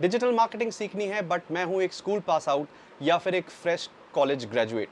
Digital marketing सीखनी है but मैं हूं एक स्कूल पास आउट या फिर एक फ्रेश कॉलेज ग्रेजुएट।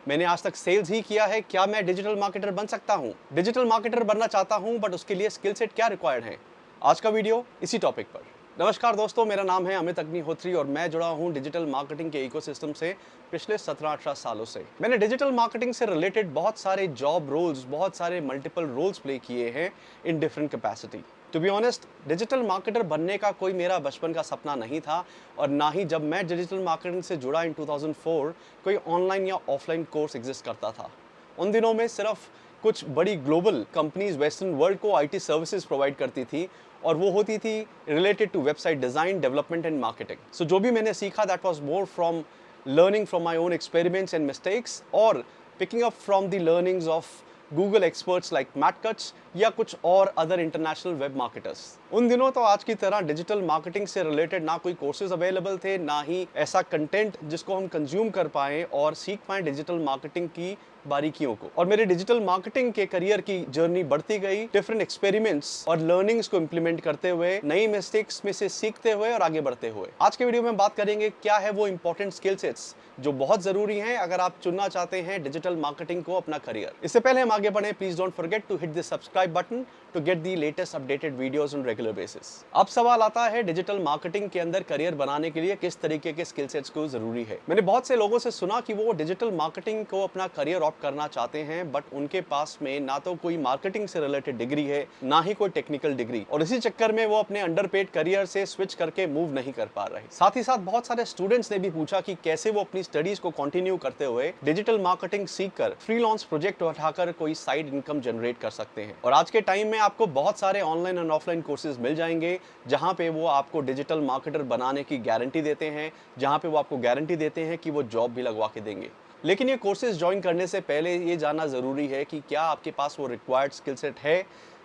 मैंने आज तक सेल्स ही किया है, क्या मैं डिजिटल मार्केटर बन सकता हूं? डिजिटल मार्केटर बनना चाहता हूं बट उसके लिए स्किल सेट क्या रिक्वायर्ड है? आज का वीडियो इसी टॉपिक पर। नमस्कार दोस्तों, मेरा नाम है अमित अग्निहोत्री और मैं जुड़ा हूं डिजिटल मार्केटिंग के इकोसिस्टम से पिछले 17-18 सालों से। मैंने डिजिटल मार्केटिंग से रिलेटेड बहुत सारे जॉब रोल्स, बहुत सारे मल्टीपल रोल्स प्ले किए हैं in different capacity. To be honest, digital marketer बनने का कोई मेरा बचपन का सपना नहीं था और ना ही जब मैं डिजिटल मार्केटिंग से जुड़ा इन 2004 कोई ऑनलाइन या ऑफलाइन कोर्स एग्जिस्ट करता था। उन दिनों में सिर्फ कुछ बड़ी ग्लोबल कंपनीज वेस्टर्न वर्ल्ड को आईटी सर्विसेज प्रोवाइड करती थी और वो होती थी related to website design, development and marketing. So जो भी मैंने सीखा that was more from learning from my own experiments and mistakes or picking up from the learnings of Google experts like Matt Cutts या कुछ और other international web marketers. उन दिनों तो आज की तरह डिजिटल मार्केटिंग से रिलेटेड ना कोई कोर्सेज अवेलेबल थे, ना ही ऐसा कंटेंट जिसको हम कंज्यूम कर पाएं और सीख पाएं डिजिटल मार्केटिंग की बारीकियों को। और मेरे डिजिटल मार्केटिंग के करियर की जर्नी बढ़ती गई डिफरेंट एक्सपेरिमेंट्स और लर्निंग्स को इंप्लीमेंट करते हुए, नई मिस्टेक्स में से सीखते हुए और आगे बढ़ते हुए। आज के वीडियो में बात करेंगे क्या है वो इंपॉर्टेंट स्किल सेट्स जो बहुत जरूरी हैं अगर आप चुनना चाहते हैं डिजिटल मार्केटिंग को अपना करियर। इससे पहले हम आगे बढ़े, please don't forget to hit the subscribe button to get the latest updated videos on regular basis. अब सवाल आता है डिजिटल मार्केटिंग के अंदर करियर बनाने के लिए किस तरीके के स्किल सेट्स को जरूरी है। मैंने बहुत से लोगों से सुना कि वो डिजिटल मार्केटिंग को अपना करियर ऑप्ट करना चाहते हैं बट उनके पास में ना तो कोई मार्केटिंग से रिलेटेड डिग्री है, ना ही कोई टेक्निकल डिग्री, और इसी चक्कर में वो अपने अंडरपेड करियर से स्विच करके मूव नहीं कर पा रहे। साथ ही साथ बहुत सारे स्टूडेंट्स ने भी पूछा कि कैसे वो अपनी स्टडीज को कंटिन्यू करते हुए डिजिटल मार्केटिंग सीखकर फ्रीलांस प्रोजेक्ट उठाकर कोई साइड इनकम जनरेट कर सकते हैं। और आज के टाइम में आपको बहुत सारे ऑनलाइन एंड ऑफलाइन कोर्सेज मिल जाएंगे जहां पे वो आपको डिजिटल मार्केटर बनाने की गारंटी देते हैं, जहां पे वो आपको गारंटी देते हैं कि वो जॉब भी लगवा के देंगे। लेकिन ये कोर्सेज ज्वाइन करने से पहले ये जानना ज़रूरी है कि क्या आपके पास वो रिक्वायर्ड स्किल सेट है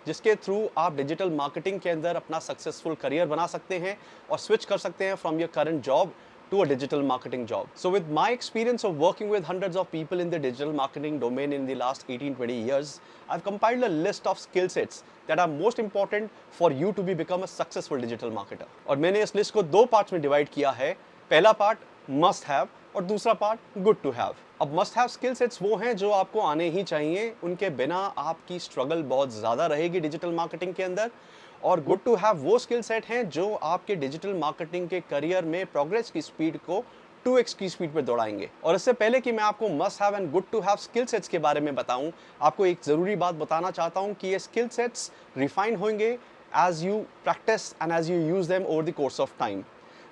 जिसके थ्रू आप डिजिटल मार्केटिंग के अंदर अपना सक्सेसफुल करियर बना सकते हैं और स्विच कर सकते हैं from your current job to a digital marketing job. So with my experience of working with hundreds of people in the digital marketing domain in the last 18-20 years, I've compiled a list of skill sets that are most important for you to become a successful digital marketer. और मैंने इस list को दो parts में divide किया है। पहला part must have और दूसरा पार्ट गुड टू हैव। अब मस्ट हैव स्किल सेट्स वो हैं जो आपको आने ही चाहिए, उनके बिना आपकी स्ट्रगल बहुत ज़्यादा रहेगी डिजिटल मार्केटिंग के अंदर। और गुड टू हैव वो स्किल सेट हैं जो आपके डिजिटल मार्केटिंग के करियर में प्रोग्रेस की स्पीड को 2x की स्पीड पे दौड़ाएंगे। और इससे पहले कि मैं आपको must have and good to have skill sets के बारे में बताऊं, आपको एक ज़रूरी बात बताना चाहता हूं कि ये स्किल सेट्स रिफाइन होंगे as you practice and as you use them over the course of time.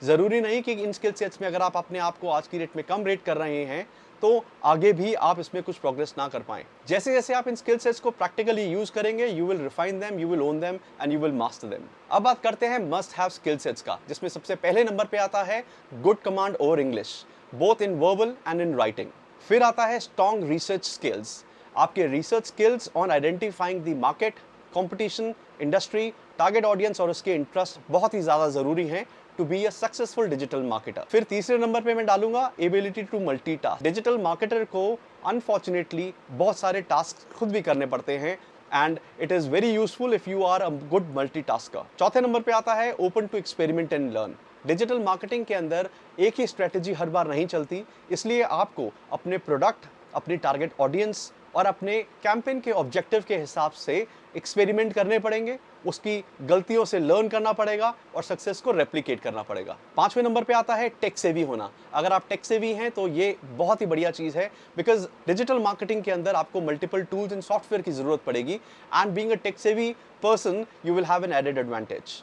ज़रूरी नहीं कि इन स्किल सेट्स में अगर आप अपने आप को आज की डेट में कम रेट कर रहे हैं तो आगे भी आप इसमें कुछ प्रोग्रेस ना कर पाएं। जैसे जैसे आप इन स्किल सेट्स को प्रैक्टिकली यूज करेंगे, you will refine them, you will own them and you will master them. अब बात करते हैं मस्ट हैव स्किल सेट्स का, जिसमें सबसे पहले नंबर पे आता है good command over English, both in verbal and in writing. फिर आता है स्ट्रॉन्ग रिसर्च स्किल्स, आपके research skills on identifying the market, competition, industry, target audience और उसके इंटरेस्ट बहुत ही ज़्यादा ज़रूरी हैं to be a successful digital marketer. फिर तीसरे नंबर पे मैं डालूंगा ability to multitask. Digital marketer को अनफॉर्चुनेटली बहुत सारे टास्क खुद भी करने पड़ते हैं and it is very useful if you are a good multitasker. चौथे नंबर पे आता है open to experiment and learn. Digital marketing के अंदर एक ही स्ट्रेटेजी हर बार नहीं चलती, इसलिए आपको अपने प्रोडक्ट, अपनी टारगेट ऑडियंस और अपने कैंपेन के ऑब्जेक्टिव के हिसाब से एक्सपेरिमेंट करने पड़ेंगे, उसकी गलतियों से लर्न करना पड़ेगा और सक्सेस को रेप्लिकेट करना पड़ेगा। पांचवें नंबर पे आता है टेक सेवी होना। अगर आप टेक सेवी हैं तो ये बहुत ही बढ़िया चीज़ है, बिकॉज डिजिटल मार्केटिंग के अंदर आपको मल्टीपल टूल्स एंड सॉफ्टवेयर की ज़रूरत पड़ेगी and being a tech savvy person you will have an added advantage.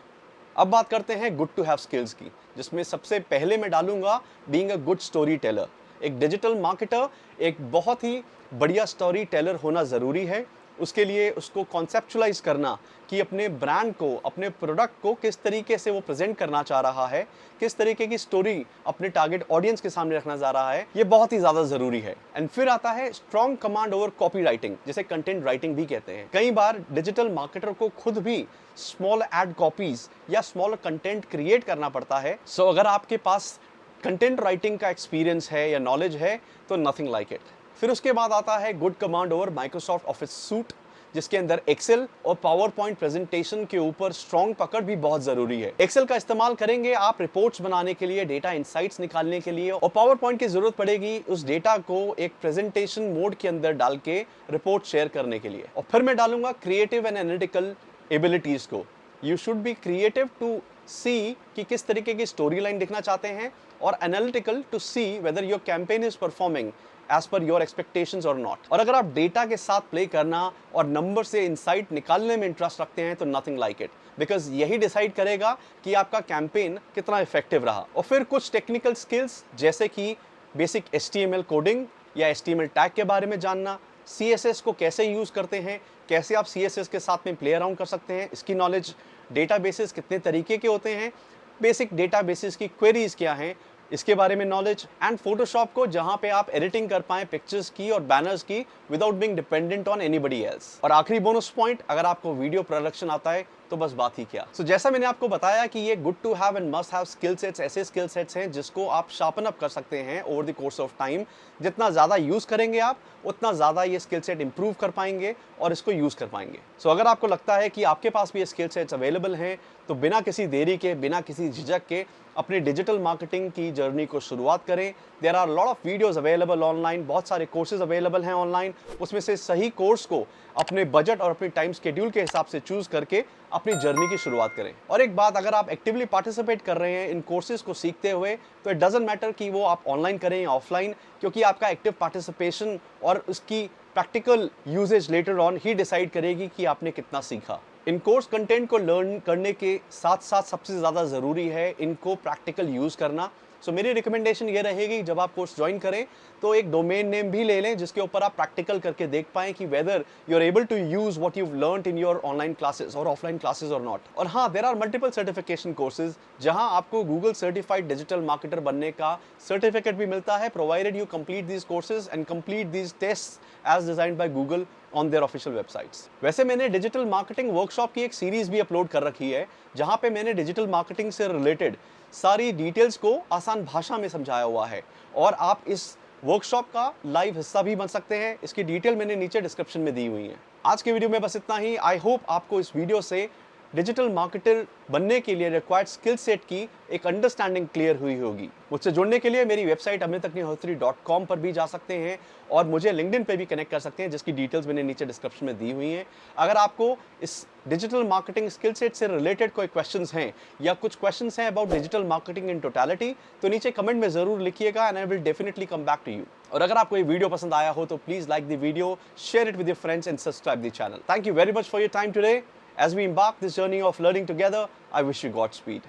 अब बात करते हैं गुड टू हैव स्किल्स की, जिसमें सबसे पहले मैं डालूंगा being a good story teller. एक डिजिटल मार्केटर एक बहुत ही बढ़िया स्टोरी टेलर होना ज़रूरी है। उसके लिए उसको कॉन्सेप्चुलाइज करना कि अपने ब्रांड को, अपने प्रोडक्ट को किस तरीके से वो प्रेजेंट करना चाह रहा है, किस तरीके की स्टोरी अपने टारगेट ऑडियंस के सामने रखना चाह रहा है, ये बहुत ही ज़्यादा ज़रूरी है। एंड फिर आता है strong command over copy writing, जिसे कंटेंट राइटिंग भी कहते हैं। कई बार डिजिटल मार्केटर को खुद भी स्मॉल एड कॉपीज या स्मॉल कंटेंट क्रिएट करना पड़ता है। सो अगर आपके पास कंटेंट राइटिंग का एक्सपीरियंस है या नॉलेज है तो नथिंग लाइक इट। फिर उसके बाद आता है good command over Microsoft office suit, जिसके अंदर एक्सेल और पावर पॉइंट प्रेजेंटेशन के ऊपर स्ट्रॉन्ग पकड़ भी बहुत जरूरी है। एक्सेल का इस्तेमाल करेंगे आप रिपोर्ट्स बनाने के लिए, डेटा इंसाइट्स निकालने के लिए, और पावर पॉइंट की जरूरत पड़ेगी उस डेटा को एक प्रेजेंटेशन मोड के अंदर डाल के रिपोर्ट शेयर करने के लिए। और फिर मैं डालूंगा क्रिएटिव एंड एनालिटिकल एबिलिटीज को। You should be creative to see कि किस तरीके की स्टोरी लाइन दिखना चाहते हैं, और analytical to see whether your campaign is performing as per your expectations और नॉट। और अगर आप डेटा के साथ प्ले करना और नंबर से इंसाइट निकालने में इंटरेस्ट रखते हैं तो नथिंग लाइक इट, बिकॉज यही डिसाइड करेगा कि आपका कैंपेन कितना इफेक्टिव रहा। और फिर कुछ टेक्निकल स्किल्स जैसे कि बेसिक HTML कोडिंग या HTML टैग के बारे में जानना, CSS को कैसे यूज करते हैं, कैसे आप CSS के साथ में प्ले अराउंड कर सकते हैं, इसकी नॉलेज, डेटाबेसेस कितने तरीके के होते हैं, बेसिक डेटाबेसेस की क्वेरीज क्या हैं, इसके बारे में नॉलेज, एंड फोटोशॉप को जहां पे आप एडिटिंग कर पाएं पिक्चर्स की और बैनर्स की without being dependent on anybody else. और आखिरी बोनस पॉइंट, अगर आपको वीडियो प्रोडक्शन आता है तो बस बात ही क्या। सो जैसा मैंने आपको बताया कि ये good to have and must have skill sets ऐसे स्किल सेट्स हैं जिसको आप शार्पन अप कर सकते हैं over the course of time. जितना ज़्यादा यूज़ करेंगे आप, उतना ज़्यादा ये स्किल सेट इंप्रूव कर पाएंगे और इसको यूज़ कर पाएंगे। सो अगर आपको लगता है कि आपके पास भी ये स्किल सेट्स अवेलेबल हैं तो बिना किसी देरी के, बिना किसी झिझक के अपनी डिजिटल मार्केटिंग की जर्नी को शुरुआत करें। There are lot of videos available online, बहुत सारे कोर्सेज अवेलेबल हैं ऑनलाइन। उसमें से सही कोर्स को अपने बजट और अपने टाइम शेड्यूल के हिसाब से चूज करके अपनी जर्नी की शुरुआत करें। और एक बात, अगर आप एक्टिवली पार्टिसिपेट कर रहे हैं इन कोर्सेज को सीखते हुए तो इट डजंट मैटर कि वो आप ऑनलाइन करें या ऑफलाइन, क्योंकि आपका एक्टिव पार्टिसिपेशन और उसकी प्रैक्टिकल यूजेज लेटर ऑन ही डिसाइड करेगी कि आपने कितना सीखा। इन कोर्स कंटेंट को लर्न करने के साथ साथ सबसे ज़्यादा ज़रूरी है इनको प्रैक्टिकल यूज़ करना। सो मेरी रिकमेंडेशन ये रहेगी जब आप कोर्स ज्वाइन करें तो एक डोमेन नेम भी ले लें जिसके ऊपर आप प्रैक्टिकल करके देख पाएं कि whether you are able to use what you learned in your online classes और ऑफलाइन क्लासेस और नॉट। और हाँ, there are multiple certification courses जहां आपको गूगल सर्टिफाइड डिजिटल मार्केटर बनने का सर्टिफिकेट भी मिलता है, provided you complete these courses and complete these test as designed by Google on their official websites. वैसे मैंने डिजिटल मार्केटिंग वर्कशॉप की एक सीरीज भी अपलोड कर रखी है जहां पे मैंने डिजिटल मार्केटिंग से रिलेटेड सारी डिटेल्स को आसान भाषा में समझाया हुआ है, और आप इस वर्कशॉप का लाइव हिस्सा भी बन सकते हैं। इसकी डिटेल मैंने नीचे डिस्क्रिप्शन में दी हुई है। आज के वीडियो में बस इतना ही। आई होप आपको इस वीडियो से डिजिटल मार्केटर बनने के लिए रिक्वायर्ड स्किल सेट की एक अंडरस्टैंडिंग क्लियर हुई होगी। मुझसे जुड़ने के लिए मेरी वेबसाइट amitagnihoत्री.com पर भी जा सकते हैं और मुझे लिंक्डइन पे भी कनेक्ट कर सकते हैं, जिसकी डिटेल्स मैंने नीचे डिस्क्रिप्शन में दी हुई हैं। अगर आपको इस डिजिटल मार्केटिंग स्किल सेट से रिलेटेड कोई क्वेश्चंस हैं या कुछ क्वेश्चंस हैं about digital marketing in totality तो नीचे कमेंट में जरूर लिखिएगा and I will definitely come back to you. और अगर आपको ये वीडियो पसंद आया हो तो please like the video, share it with your friends and subscribe the channel. Thank you very much for your time today. As we embark this journey of learning together, I wish you Godspeed.